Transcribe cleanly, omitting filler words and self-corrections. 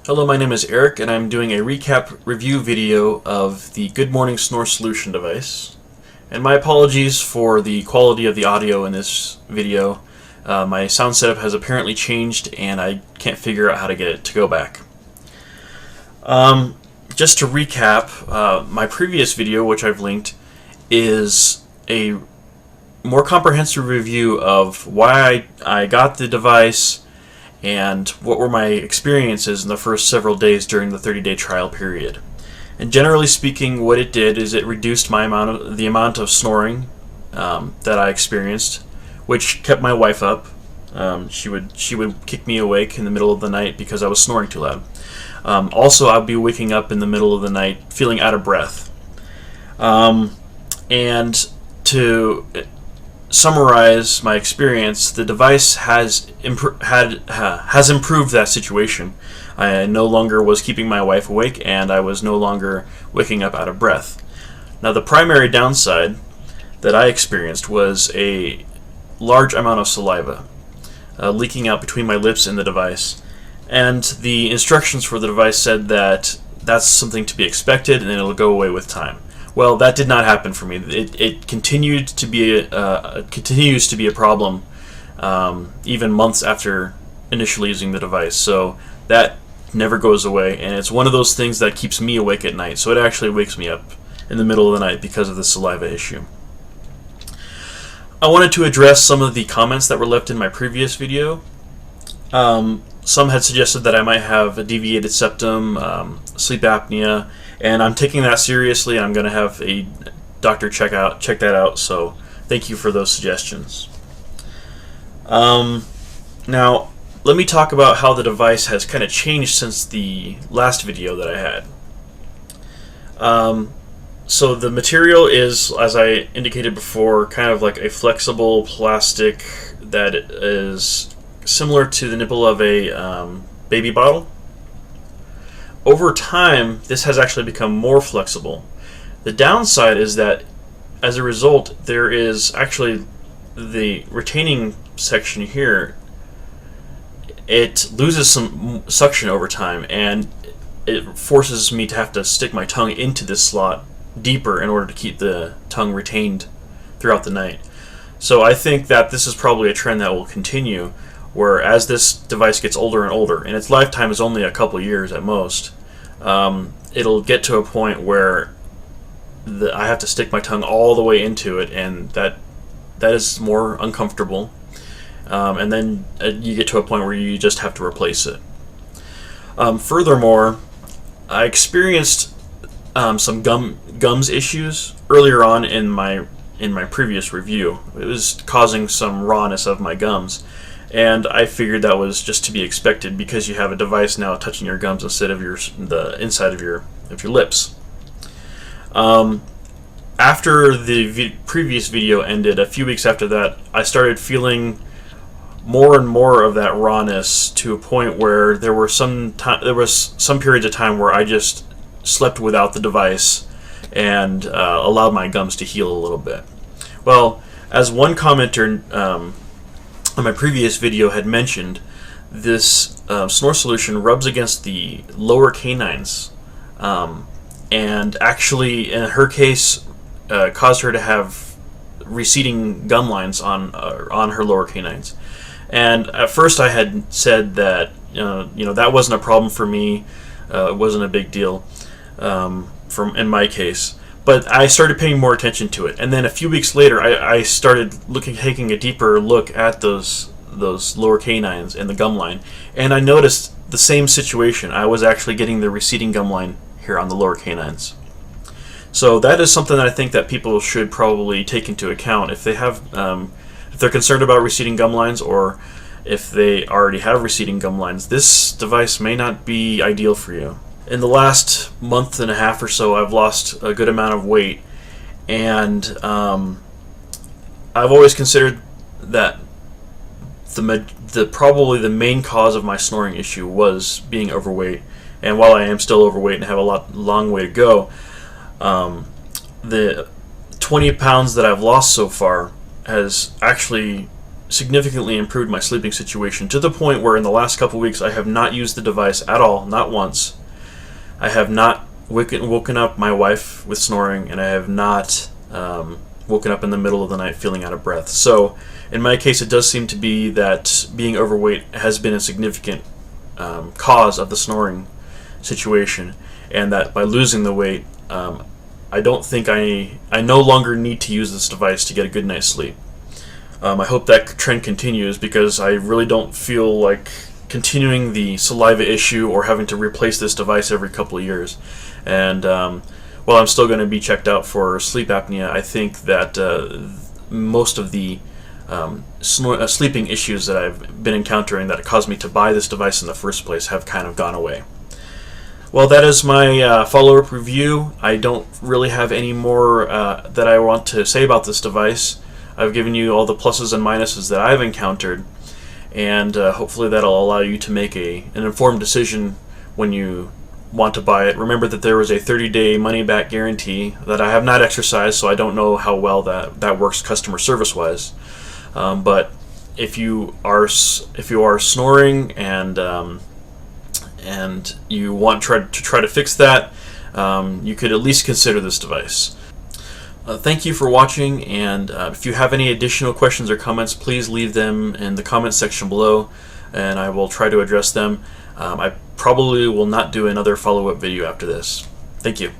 Hello, my name is Eric, and I'm doing a recap review video of the Morning Snore Solution device. And my apologies for the quality of the audio in this video. My sound setup has apparently changed, and I can't figure out how to get it to go back. Just to recap, my previous video, which I've linked, is a more comprehensive review of why I got the device and what were my experiences in the first several days during the 30-day trial period. And generally speaking, what it did is it reduced the amount of snoring that I experienced, which kept my wife up. She would kick me awake in the middle of the night because I was snoring too loud. Also, I'd be waking up in the middle of the night feeling out of breath. And to summarize my experience, the device has improved that situation. I no longer was keeping my wife awake, and I was no longer waking up out of breath. Now, the primary downside that I experienced was a large amount of saliva leaking out between my lips and the device. And the instructions for the device said that that's something to be expected and it'll go away with time. Well, that did not happen for me. It continued to be continues to be a problem even months after initially using the device. So that never goes away, and it's one of those things that keeps me awake at night. So it actually wakes me up in the middle of the night because of the saliva issue. I wanted to address some of the comments that were left in my previous video. Some had suggested that I might have a deviated septum, sleep apnea, and I'm taking that seriously. I'm going to have a doctor check that out, so thank you for those suggestions. Now, let me talk about how the device has kind of changed since the last video that I had. So the material is, as I indicated before, kind of like a flexible plastic that is similar to the nipple of a baby bottle. Over time, this has actually become more flexible. The downside is that, as a result, there is actually the retaining section here. It loses some suction over time, and it forces me to have to stick my tongue into this slot deeper in order to keep the tongue retained throughout the night. So I think that this is probably a trend that will continue, where as this device gets older and older, and its lifetime is only a couple years at most, it'll get to a point where I have to stick my tongue all the way into it, and that is more uncomfortable. And then you get to a point where you just have to replace it. Furthermore, I experienced some gums issues earlier on in my previous review. It was causing some rawness of my gums, and I figured that was just to be expected because you have a device now touching your gums instead of the inside of your lips. After the previous video ended, a few weeks after that, I started feeling more and more of that rawness, to a point where there was some periods of time where I just slept without the device and allowed my gums to heal a little bit. Well, as one commenter on my previous video had mentioned, this Snore Solution rubs against the lower canines, and actually, in her case, caused her to have receding gum lines on her lower canines. And at first, I had said that that wasn't a problem for me. It wasn't a big deal in my case. But I started paying more attention to it, and then a few weeks later, I started taking a deeper look at those lower canines and the gum line, and I noticed the same situation. I was actually getting the receding gum line here on the lower canines. So that is something that I think that people should probably take into account if they have, if they're concerned about receding gum lines, or if they already have receding gum lines. This device may not be ideal for you. In the last month and a half or so, I've lost a good amount of weight, and I've always considered that probably the main cause of my snoring issue was being overweight. And while I am still overweight and have a long way to go, the 20 pounds that I've lost so far has actually significantly improved my sleeping situation to the point where in the last couple weeks I have not used the device at all, not once. I have not woken up my wife with snoring, and I have not woken up in the middle of the night feeling out of breath. So in my case, it does seem to be that being overweight has been a significant cause of the snoring situation, and that by losing the weight, I don't think I no longer need to use this device to get a good night's sleep. I hope that trend continues, because I really don't feel like continuing the saliva issue or having to replace this device every couple of years. And while I'm still going to be checked out for sleep apnea, I think that most of the sleeping issues that I've been encountering that caused me to buy this device in the first place have kind of gone away. Well, that is my follow-up review. I don't really have any more that I want to say about this device. I've given you all the pluses and minuses that I've encountered, and hopefully that'll allow you to make an informed decision when you want to buy it. Remember that there was a 30-day money-back guarantee that I have not exercised, so I don't know how well that works customer service-wise. But if you are snoring and you want to try to fix that, you could at least consider this device. Thank you for watching, and if you have any additional questions or comments, please leave them in the comments section below, and I will try to address them. I probably will not do another follow-up video after this. Thank you.